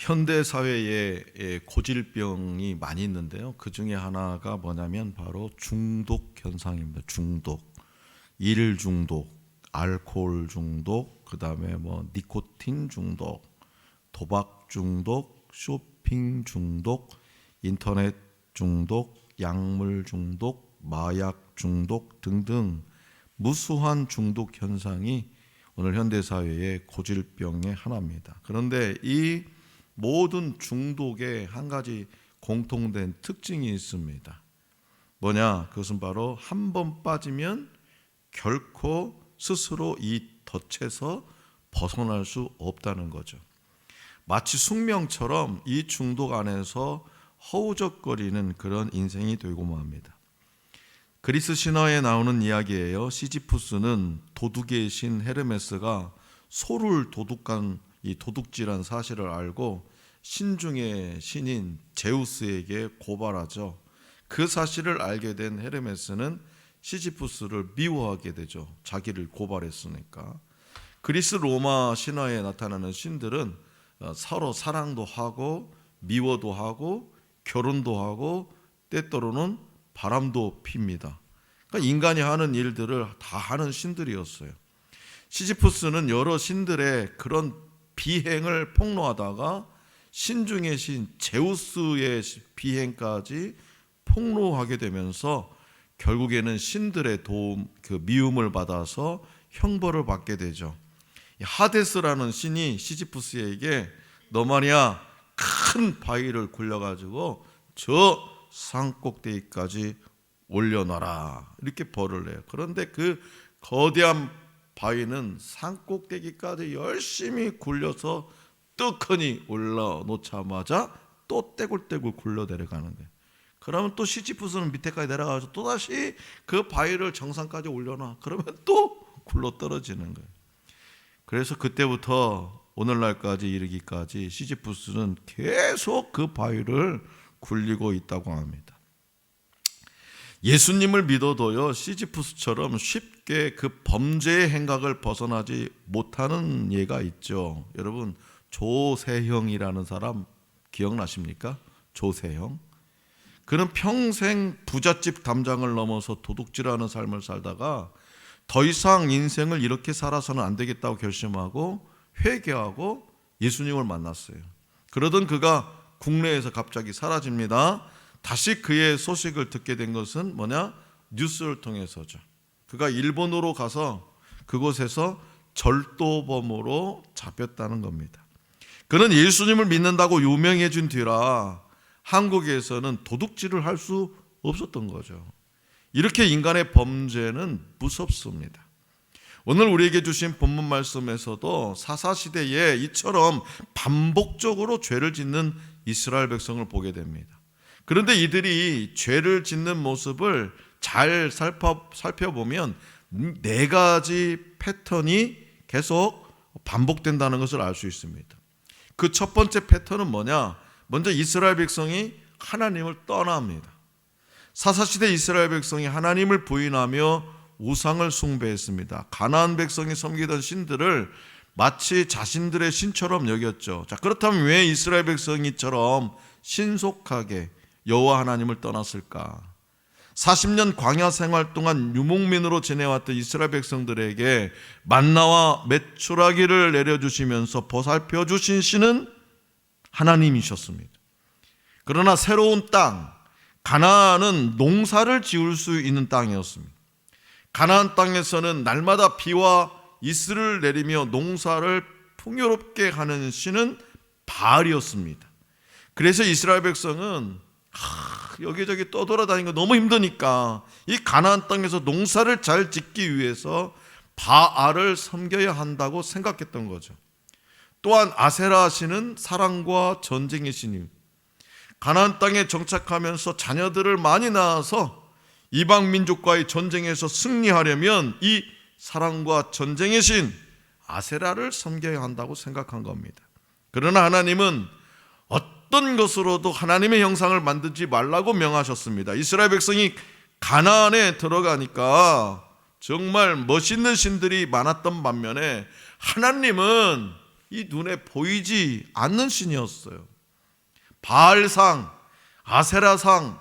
현대 사회에 고질병이 많이 있는데요. 그 중에 하나가 뭐냐면 바로 중독 현상입니다. 중독, 일 중독, 알코올 중독, 그다음에 니코틴 중독, 도박 중독, 쇼핑 중독, 인터넷 중독, 약물 중독, 마약 중독 등등 무수한 중독 현상이 오늘 현대 사회의 고질병의 하나입니다. 그런데 이 모든 중독에 한 가지 공통된 특징이 있습니다. 뭐냐? 그것은 바로 한 번 빠지면 결코 스스로 이 덫에서 벗어날 수 없다는 거죠. 마치 숙명처럼 이 중독 안에서 허우적거리는 그런 인생이 되고 맙니다. 그리스 신화에 나오는 이야기예요. 시지푸스는 도둑의 신 헤르메스가 소를 도둑한 이 도둑질한 사실을 알고 신중의 신인 제우스에게 고발하죠. 그 사실을 알게 된 헤르메스는 시지푸스를 미워하게 되죠. 자기를 고발했으니까. 그리스 로마 신화에 나타나는 신들은 서로 사랑도 하고 미워도 하고 결혼도 하고 때때로는 바람도 핍니다. 그러니까 인간이 하는 일들을 다 하는 신들이었어요. 시지푸스는 여러 신들의 그런 비행을 폭로하다가 신중의 신 제우스의 비행까지 폭로하게 되면서 결국에는 신들의 도움, 그 미움을 받아서 형벌을 받게 되죠. 하데스라는 신이 시지푸스에게 너 말이야 큰 바위를 굴려가지고 저 산꼭대기까지 올려놔라 이렇게 벌을 내요. 그런데 그 거대한 바위는 산꼭대기까지 열심히 굴려서 뜨거니 올라놓자마자 또 떼굴떼굴 굴러 내려가는 거예요. 그러면 또 시지푸스는 밑에까지 내려가서 또다시 그 바위를 정상까지 올려놔. 그러면 또 굴러 떨어지는 거예요. 그래서 그때부터 오늘날까지 이르기까지 시지푸스는 계속 그 바위를 굴리고 있다고 합니다. 예수님을 믿어도요, 시지푸스처럼 쉽게 그 범죄의 행각을 벗어나지 못하는 예가 있죠. 여러분, 조세형이라는 사람 기억나십니까? 조세형. 그는 평생 부잣집 담장을 넘어서 도둑질하는 삶을 살다가 더 이상 인생을 이렇게 살아서는 안 되겠다고 결심하고 회개하고 예수님을 만났어요. 그러던 그가 국내에서 갑자기 사라집니다. 다시 그의 소식을 듣게 된 것은 뭐냐? 뉴스를 통해서죠. 그가 일본으로 가서 그곳에서 절도범으로 잡혔다는 겁니다. 그는 예수님을 믿는다고 유명해진 뒤라 한국에서는 도둑질을 할 수 없었던 거죠. 이렇게 인간의 범죄는 무섭습니다. 오늘 우리에게 주신 본문 말씀에서도 사사시대에 이처럼 반복적으로 죄를 짓는 이스라엘 백성을 보게 됩니다. 그런데 이들이 죄를 짓는 모습을 잘 살펴보면 네 가지 패턴이 계속 반복된다는 것을 알 수 있습니다. 그 첫 번째 패턴은 뭐냐? 먼저 이스라엘 백성이 하나님을 떠납니다. 사사시대 이스라엘 백성이 하나님을 부인하며 우상을 숭배했습니다. 가나안 백성이 섬기던 신들을 마치 자신들의 신처럼 여겼죠. 자, 그렇다면 왜 이스라엘 백성이처럼 신속하게 여호와 하나님을 떠났을까? 40년 광야 생활 동안 유목민으로 지내왔던 이스라엘 백성들에게 만나와 메추라기를 내려주시면서 보살펴 주신 신은 하나님이셨습니다. 그러나 새로운 땅 가나안은 농사를 지을 수 있는 땅이었습니다. 가나안 땅에서는 날마다 비와 이슬을 내리며 농사를 풍요롭게 하는 신은 바알이었습니다. 그래서 이스라엘 백성은 여기저기 떠돌아다니는 거 너무 힘드니까 이 가나안 땅에서 농사를 잘 짓기 위해서 바알을 섬겨야 한다고 생각했던 거죠. 또한 아세라 신은 사랑과 전쟁의 신입니다. 가나안 땅에 정착하면서 자녀들을 많이 낳아서 이방 민족과의 전쟁에서 승리하려면 이 사랑과 전쟁의 신 아세라를 섬겨야 한다고 생각한 겁니다. 그러나 하나님은 어떤 것으로도 하나님의 형상을 만들지 말라고 명하셨습니다. 이스라엘 백성이 가나안에 들어가니까 정말 멋있는 신들이 많았던 반면에 하나님은 이 눈에 보이지 않는 신이었어요. 바알상, 아세라상,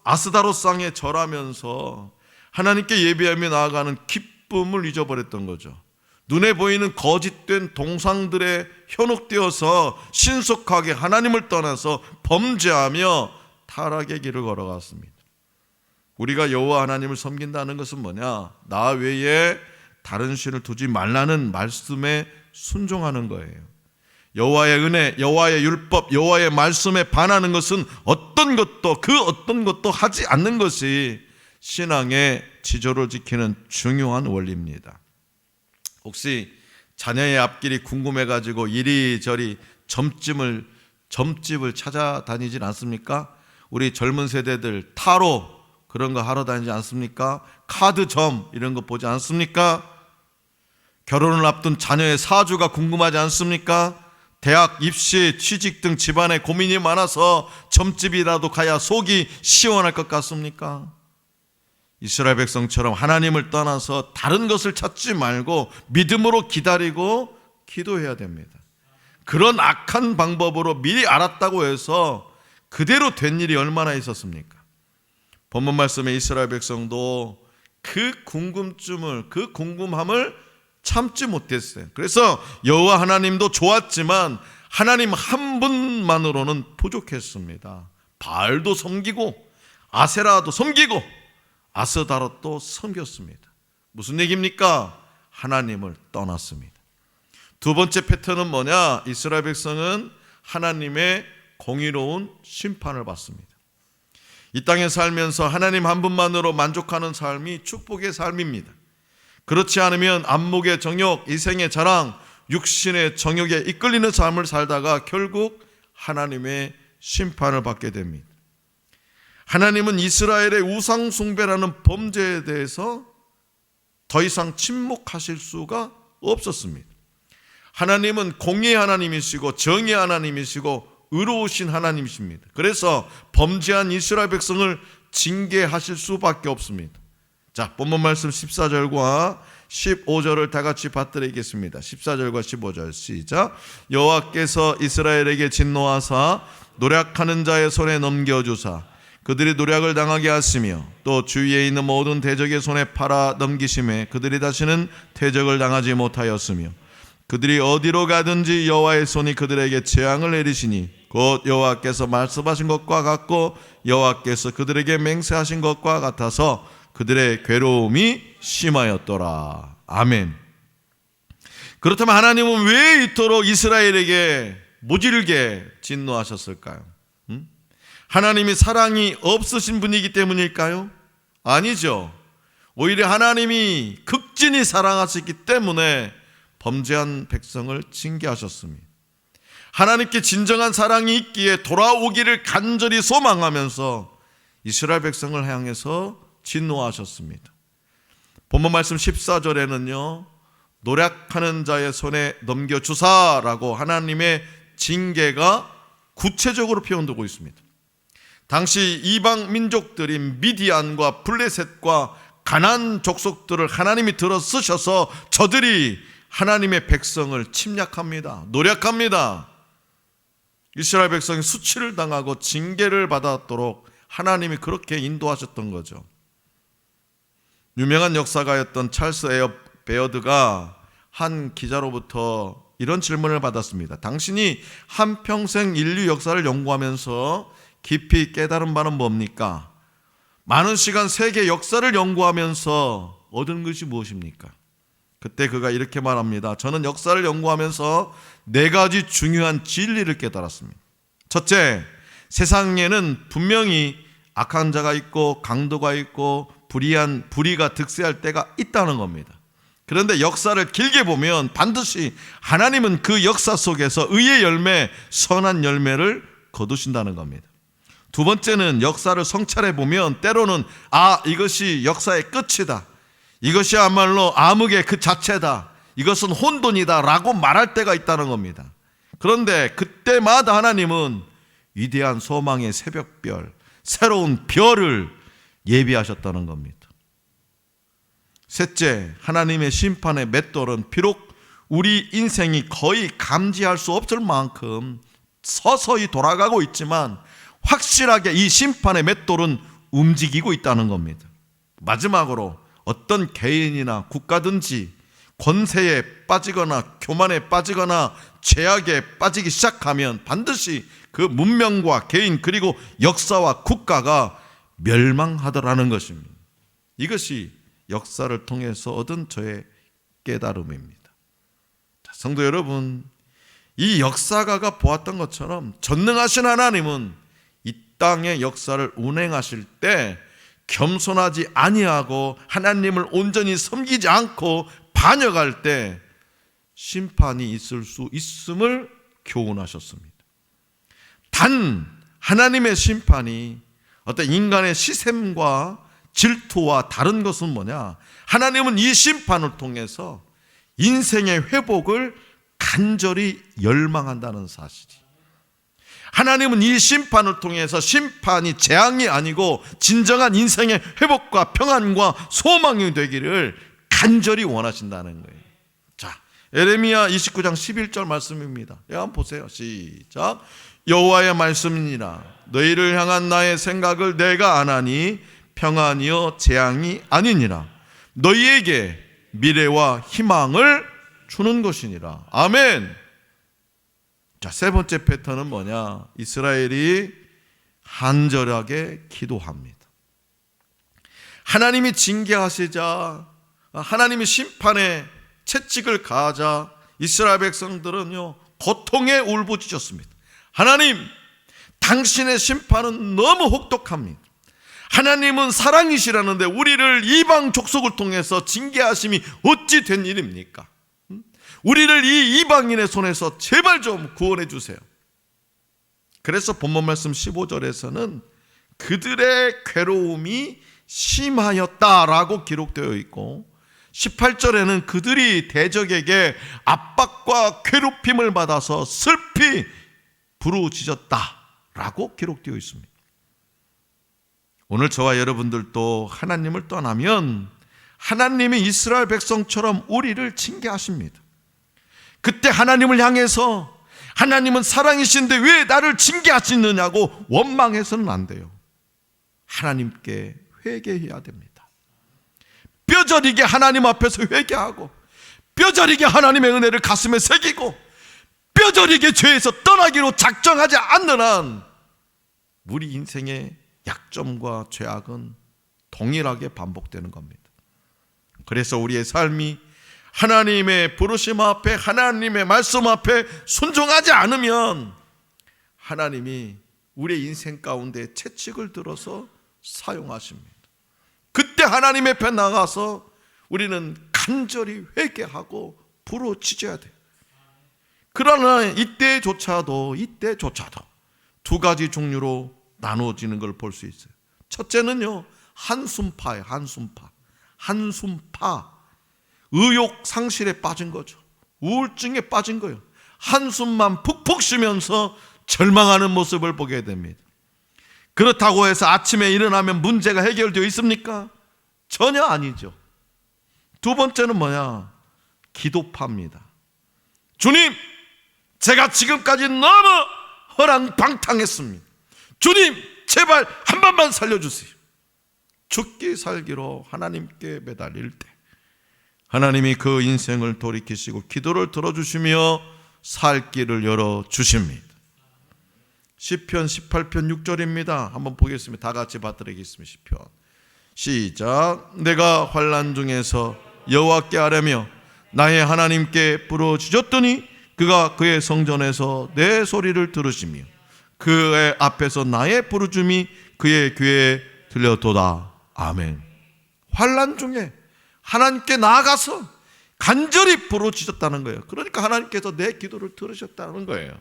아스다롯상에 절하면서 하나님께 예배하며 나아가는 기쁨을 잊어버렸던 거죠. 눈에 보이는 거짓된 동상들에 현혹되어서 신속하게 하나님을 떠나서 범죄하며 타락의 길을 걸어갔습니다. 우리가 여호와 하나님을 섬긴다는 것은 뭐냐? 나 외에 다른 신을 두지 말라는 말씀에 순종하는 거예요. 여호와의 은혜, 여호와의 율법, 여호와의 말씀에 반하는 것은 어떤 것도 하지 않는 것이 신앙의 지조를 지키는 중요한 원리입니다. 혹시 자녀의 앞길이 궁금해가지고 이리저리 점집을 찾아다니진 않습니까? 우리 젊은 세대들 타로 그런 거 하러 다니지 않습니까? 카드점 이런 거 보지 않습니까? 결혼을 앞둔 자녀의 사주가 궁금하지 않습니까? 대학 입시, 취직 등 집안에 고민이 많아서 점집이라도 가야 속이 시원할 것 같습니까? 이스라엘 백성처럼 하나님을 떠나서 다른 것을 찾지 말고 믿음으로 기다리고 기도해야 됩니다. 그런 악한 방법으로 미리 알았다고 해서 그대로 된 일이 얼마나 있었습니까? 본문 말씀에 이스라엘 백성도 그 궁금함을 참지 못했어요. 그래서 여호와 하나님도 좋았지만 하나님 한 분만으로는 부족했습니다. 바알도 섬기고 아세라도 섬기고 아스다롯도 섬겼습니다. 무슨 얘기입니까? 하나님을 떠났습니다. 두 번째 패턴은 뭐냐? 이스라엘 백성은 하나님의 공의로운 심판을 받습니다. 이 땅에 살면서 하나님 한 분만으로 만족하는 삶이 축복의 삶입니다. 그렇지 않으면 안목의 정욕, 이생의 자랑, 육신의 정욕에 이끌리는 삶을 살다가 결국 하나님의 심판을 받게 됩니다. 하나님은 이스라엘의 우상 숭배라는 범죄에 대해서 더 이상 침묵하실 수가 없었습니다. 하나님은 공의의 하나님이시고 정의의 하나님이시고 의로우신 하나님이십니다. 그래서 범죄한 이스라엘 백성을 징계하실 수밖에 없습니다. 자, 본문 말씀 14절과 15절을 다 같이 받들이겠습니다. 14절과 15절 시작. 여호와께서 이스라엘에게 진노하사 노략하는 자의 손에 넘겨주사 그들이 노략을 당하게 하시며 또 주위에 있는 모든 대적의 손에 팔아 넘기심에 그들이 다시는 대적을 당하지 못하였으며 그들이 어디로 가든지 여호와의 손이 그들에게 재앙을 내리시니 곧 여호와께서 말씀하신 것과 같고 여호와께서 그들에게 맹세하신 것과 같아서 그들의 괴로움이 심하였더라. 아멘. 그렇다면 하나님은 왜 이토록 이스라엘에게 모질게 진노하셨을까요? 하나님이 사랑이 없으신 분이기 때문일까요? 아니죠. 오히려 하나님이 극진히 사랑하시기 때문에 범죄한 백성을 징계하셨습니다. 하나님께 진정한 사랑이 있기에 돌아오기를 간절히 소망하면서 이스라엘 백성을 향해서 진노하셨습니다. 본문 말씀 14절에는요 노략하는 자의 손에 넘겨주사라고 하나님의 징계가 구체적으로 표현되고 있습니다. 당시 이방 민족들인 미디안과 블레셋과 가나안 족속들을 하나님이 들어 쓰셔서 저들이 하나님의 백성을 침략합니다. 노략합니다. 이스라엘 백성이 수치를 당하고 징계를 받았도록 하나님이 그렇게 인도하셨던 거죠. 유명한 역사가였던 찰스 베어드가 한 기자로부터 이런 질문을 받았습니다. 당신이 한평생 인류 역사를 연구하면서 깊이 깨달은 바는 뭡니까? 많은 시간 세계 역사를 연구하면서 얻은 것이 무엇입니까? 그때 그가 이렇게 말합니다. 저는 역사를 연구하면서 4가지 중요한 진리를 깨달았습니다. 첫째, 세상에는 분명히 악한 자가 있고 강도가 있고 불의가 득세할 때가 있다는 겁니다. 그런데 역사를 길게 보면 반드시 하나님은 그 역사 속에서 의의 열매, 선한 열매를 거두신다는 겁니다. 두 번째는 역사를 성찰해 보면 때로는 이것이 역사의 끝이다. 이것이야말로 암흑의 그 자체다. 이것은 혼돈이다 라고 말할 때가 있다는 겁니다. 그런데 그때마다 하나님은 위대한 소망의 새벽별, 새로운 별을 예비하셨다는 겁니다. 셋째, 하나님의 심판의 맷돌은 비록 우리 인생이 거의 감지할 수 없을 만큼 서서히 돌아가고 있지만 확실하게 이 심판의 맷돌은 움직이고 있다는 겁니다. 마지막으로 어떤 개인이나 국가든지 권세에 빠지거나 교만에 빠지거나 죄악에 빠지기 시작하면 반드시 그 문명과 개인 그리고 역사와 국가가 멸망하더라는 것입니다. 이것이 역사를 통해서 얻은 저의 깨달음입니다. 성도 여러분, 이 역사가가 보았던 것처럼 전능하신 하나님은 이 땅의 역사를 운행하실 때 겸손하지 아니하고 하나님을 온전히 섬기지 않고 반역할 때 심판이 있을 수 있음을 교훈하셨습니다. 단 하나님의 심판이 어떤 인간의 시샘과 질투와 다른 것은 뭐냐? 하나님은 이 심판을 통해서 인생의 회복을 간절히 열망한다는 사실이. 하나님은 이 심판을 통해서 심판이 재앙이 아니고 진정한 인생의 회복과 평안과 소망이 되기를 간절히 원하신다는 거예요. 자, 예레미야 29장 11절 말씀입니다. 한번 보세요. 시작. 여호와의 말씀이니라. 너희를 향한 나의 생각을 내가 아나니 평안이요 재앙이 아니니라. 너희에게 미래와 희망을 주는 것이니라. 아멘. 자, 세 번째 패턴은 뭐냐? 이스라엘이 간절하게 기도합니다. 하나님이 징계하시자, 하나님이 심판의 채찍을 가하자 이스라엘 백성들은요 고통에 울부짖었습니다. 하나님, 당신의 심판은 너무 혹독합니다. 하나님은 사랑이시라는데 우리를 이방 족속을 통해서 징계하심이 어찌 된 일입니까? 우리를 이 이방인의 손에서 제발 좀 구원해 주세요. 그래서 본문 말씀 15절에서는 그들의 괴로움이 심하였다라고 기록되어 있고 18절에는 그들이 대적에게 압박과 괴롭힘을 받아서 슬피 부르짖었다라고 기록되어 있습니다. 오늘 저와 여러분들도 하나님을 떠나면 하나님이 이스라엘 백성처럼 우리를 징계하십니다. 그때 하나님을 향해서 하나님은 사랑이신데 왜 나를 징계하시느냐고 원망해서는 안 돼요. 하나님께 회개해야 됩니다. 뼈저리게 하나님 앞에서 회개하고 뼈저리게 하나님의 은혜를 가슴에 새기고 뼈저리게 죄에서 떠나기로 작정하지 않는 한 우리 인생의 약점과 죄악은 동일하게 반복되는 겁니다. 그래서 우리의 삶이 하나님의 부르심 앞에 하나님의 말씀 앞에 순종하지 않으면 하나님이 우리의 인생 가운데 채찍을 들어서 사용하십니다. 그때 하나님 앞에 나가서 우리는 간절히 회개하고 부르짖어야 돼요. 그러나 이때조차도 두 가지 종류로 나누어지는 걸 볼 수 있어요. 첫째는요, 한숨파예요. 한숨파. 의욕 상실에 빠진 거죠. 우울증에 빠진 거예요. 한숨만 푹푹 쉬면서 절망하는 모습을 보게 됩니다. 그렇다고 해서 아침에 일어나면 문제가 해결되어 있습니까? 전혀 아니죠. 두 번째는 뭐냐? 기도파입니다. 주님, 제가 지금까지 너무 허랑방탕했습니다. 주님, 제발 한 번만 살려주세요. 죽기 살기로 하나님께 매달릴 때 하나님이 그 인생을 돌이키시고 기도를 들어주시며 살 길을 열어주십니다. 시편 18편 6절입니다. 한번 보겠습니다. 다 같이 받들겠습니다. 시편 시작. 내가 환난 중에서 여호와께 아뢰며 나의 하나님께 부르짖었더니 그가 그의 성전에서 내 소리를 들으시며 그의 앞에서 나의 부르짖음이 그의 귀에 들려도다. 아멘. 환난 중에 하나님께 나아가서 간절히 부르짖었다는 거예요. 그러니까 하나님께서 내 기도를 들으셨다는 거예요.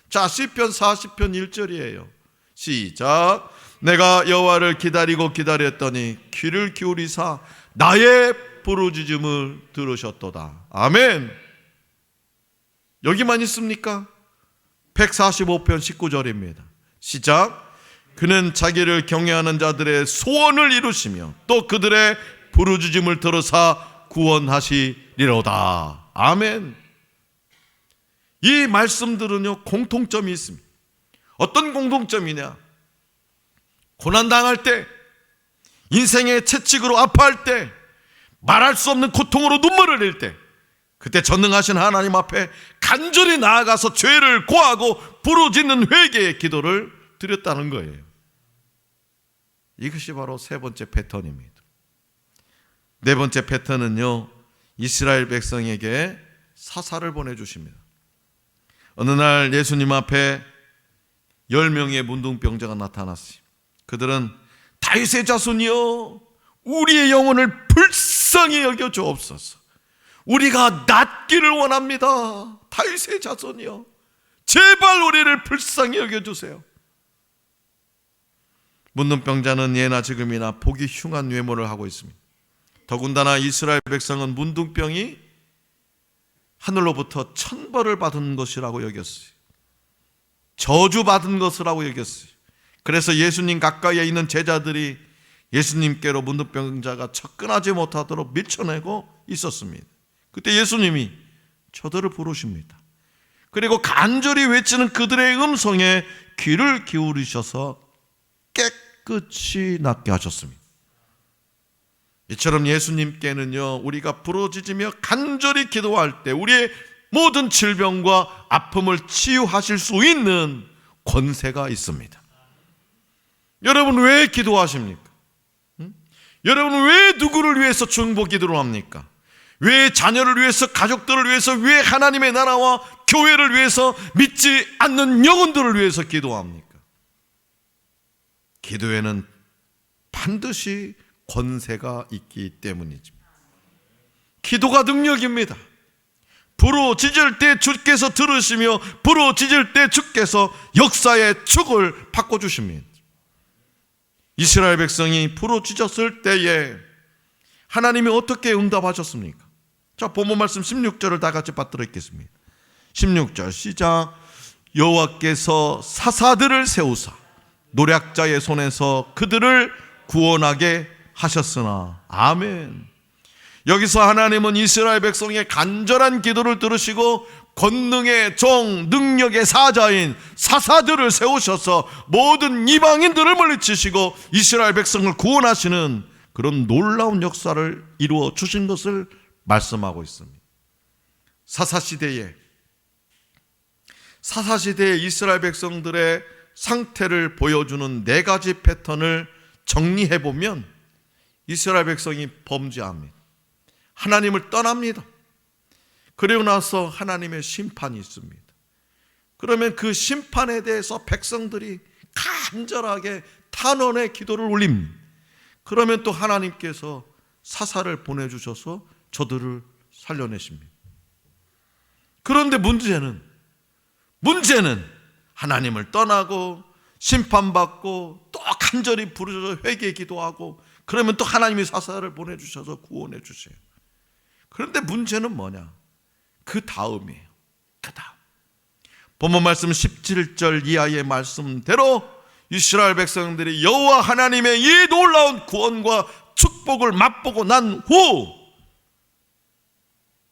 자, 시편 40편 1절이에요. 시작. 내가 여호와를 기다렸더니 귀를 기울이사 나의 부르짖음을 들으셨도다. 아멘. 여기만 있습니까? 145편 19절입니다. 시작. 그는 자기를 경외하는 자들의 소원을 이루시며 또 그들의 부르짖음을 들으사 구원하시리로다. 아멘. 이 말씀들은요, 공통점이 있습니다. 어떤 공통점이냐? 고난당할 때, 인생의 채찍으로 아파할 때, 말할 수 없는 고통으로 눈물을 흘릴 때, 그때 전능하신 하나님 앞에 간절히 나아가서 죄를 고하고 부르짖는 회개의 기도를 드렸다는 거예요. 이것이 바로 세 번째 패턴입니다. 네 번째 패턴은요, 이스라엘 백성에게 사사를 보내주십니다. 어느 날 예수님 앞에 10명의 문둥병자가 나타났어요. 그들은 다윗의 자손이여, 우리의 영혼을 불쌍히 여겨 주옵소서. 우리가 낫기를 원합니다. 다윗의 자손이여, 제발 우리를 불쌍히 여겨 주세요. 문둥병자는 예나 지금이나 보기 흉한 외모를 하고 있습니다. 더군다나 이스라엘 백성은 문둥병이 하늘로부터 천벌을 받은 것이라고 여겼어요. 저주받은 것이라고 여겼어요. 그래서 예수님 가까이에 있는 제자들이 예수님께로 문둥병자가 접근하지 못하도록 밀쳐내고 있었습니다. 그때 예수님이 저들을 부르십니다. 그리고 간절히 외치는 그들의 음성에 귀를 기울이셔서 깨끗이 낫게 하셨습니다. 이처럼 예수님께는요, 우리가 부르짖으며 간절히 기도할 때 우리의 모든 질병과 아픔을 치유하실 수 있는 권세가 있습니다. 여러분, 왜 기도하십니까? 여러분, 왜 누구를 위해서 중보 기도를 합니까? 왜 자녀를 위해서, 가족들을 위해서, 왜 하나님의 나라와 교회를 위해서, 믿지 않는 영혼들을 위해서 기도합니까? 기도에는 반드시 권세가 있기 때문이죠. 기도가 능력입니다. 부르짖을 때 주께서 들으시며 부르짖을 때 주께서 역사의 축을 바꿔주십니다. 이스라엘 백성이 부르짖었을 때에 하나님이 어떻게 응답하셨습니까? 자, 본문 말씀 16절을 다 같이 받들어 읽겠습니다. 16절 시작. 여호와께서 사사들을 세우사 노략자의 손에서 그들을 구원하게 하셨으나. 아멘. 여기서 하나님은 이스라엘 백성의 간절한 기도를 들으시고 권능의 종, 능력의 사자인 사사들을 세우셔서 모든 이방인들을 물리치시고 이스라엘 백성을 구원하시는 그런 놀라운 역사를 이루어 주신 것을 말씀하고 있습니다. 사사시대에 이스라엘 백성들의 상태를 보여주는 네 가지 패턴을 정리해보면 이스라엘 백성이 범죄합니다. 하나님을 떠납니다. 그리고 나서 하나님의 심판이 있습니다. 그러면 그 심판에 대해서 백성들이 간절하게 탄원의 기도를 올립니다. 그러면 또 하나님께서 사사를 보내주셔서 저들을 살려내십니다. 그런데 문제는 하나님을 떠나고 심판받고 또 간절히 부르셔서 회개 기도하고 그러면 또 하나님이 사사를 보내주셔서 구원해 주세요. 그런데 문제는 뭐냐? 그 다음이에요. 그 다음. 본문 말씀 17절 이하의 말씀대로 이스라엘 백성들이 여호와 하나님의 이 놀라운 구원과 축복을 맛보고 난 후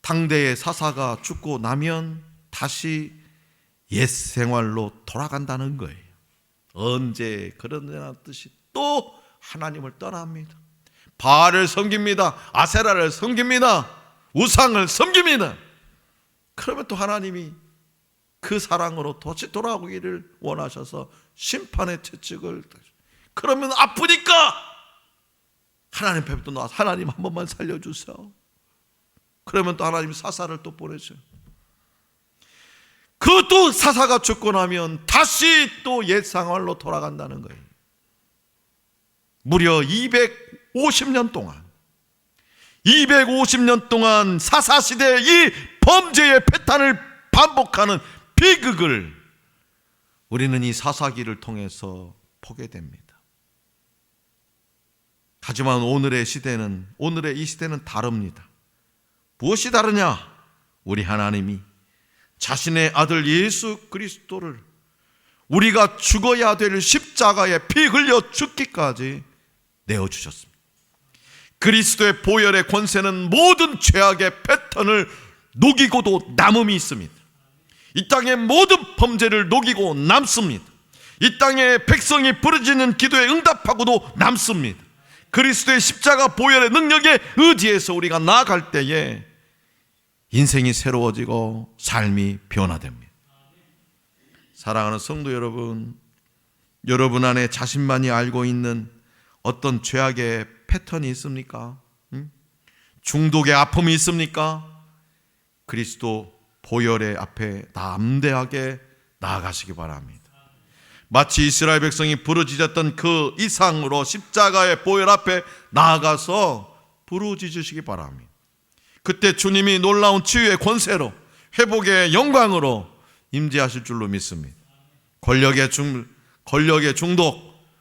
당대의 사사가 죽고 나면 다시 옛 생활로 돌아간다는 거예요. 언제 그러냐는 뜻이 또 하나님을 떠납니다. 바알을 섬깁니다. 아세라를 섬깁니다. 우상을 섬깁니다. 그러면 또 하나님이 그 사랑으로 다시 돌아오기를 원하셔서 심판의 채찍을, 그러면 아프니까 하나님 앞에 또 나와서 하나님 한 번만 살려주세요. 그러면 또 하나님이 사사를 또 보내셔요. 그것도 사사가 죽고 나면 다시 또 옛 생활로 돌아간다는 거예요. 무려 250년 동안 사사시대의 이 범죄의 패턴을 반복하는 비극을 우리는 이 사사기를 통해서 보게 됩니다. 하지만 오늘의 이 시대는 다릅니다. 무엇이 다르냐? 우리 하나님이 자신의 아들 예수 그리스도를 우리가 죽어야 될 십자가에 피 흘려 죽기까지 내어주셨습니다. 그리스도의 보혈의 권세는 모든 죄악의 패턴을 녹이고도 남음이 있습니다. 이 땅의 모든 범죄를 녹이고 남습니다. 이 땅의 백성이 부르짖는 기도에 응답하고도 남습니다. 그리스도의 십자가 보혈의 능력에 의지해서 우리가 나아갈 때에 인생이 새로워지고 삶이 변화됩니다. 사랑하는 성도 여러분, 여러분 안에 자신만이 알고 있는 어떤 죄악의 패턴이 있습니까? 중독의 아픔이 있습니까? 그리스도 보혈의 앞에 담대하게 나아가시기 바랍니다. 마치 이스라엘 백성이 부르짖었던 그 이상으로 십자가의 보혈 앞에 나아가서 부르짖으시기 바랍니다. 그때 주님이 놀라운 치유의 권세로, 회복의 영광으로 임재하실 줄로 믿습니다. 권력의 중독,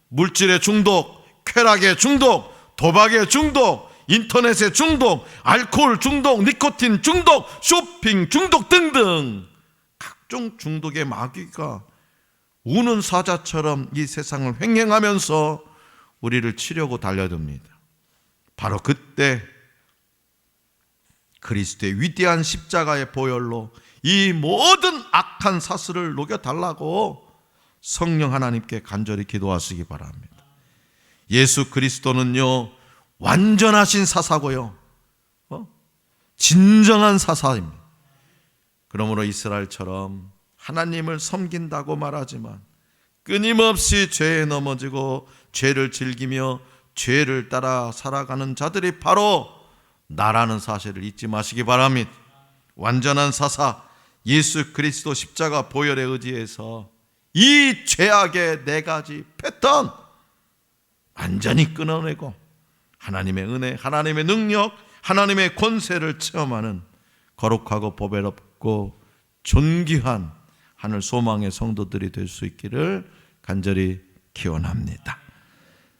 물질의 중독, 쾌락의 중독, 도박의 중독, 인터넷의 중독, 알코올 중독, 니코틴 중독, 쇼핑 중독 등등 각종 중독의 마귀가 우는 사자처럼 이 세상을 횡행하면서 우리를 치려고 달려듭니다. 바로 그때 그리스도의 위대한 십자가의 보혈로 이 모든 악한 사슬을 녹여달라고 성령 하나님께 간절히 기도하시기 바랍니다. 예수 그리스도는요, 완전하신 사사고요, 진정한 사사입니다. 그러므로 이스라엘처럼 하나님을 섬긴다고 말하지만 끊임없이 죄에 넘어지고 죄를 즐기며 죄를 따라 살아가는 자들이 바로 나라는 사실을 잊지 마시기 바랍니다. 완전한 사사 예수 그리스도 십자가 보혈에 의지해서 이 죄악의 네 가지 패턴 완전히 끊어내고 하나님의 은혜, 하나님의 능력, 하나님의 권세를 체험하는 거룩하고 보배롭고 존귀한 하늘 소망의 성도들이 될 수 있기를 간절히 기원합니다.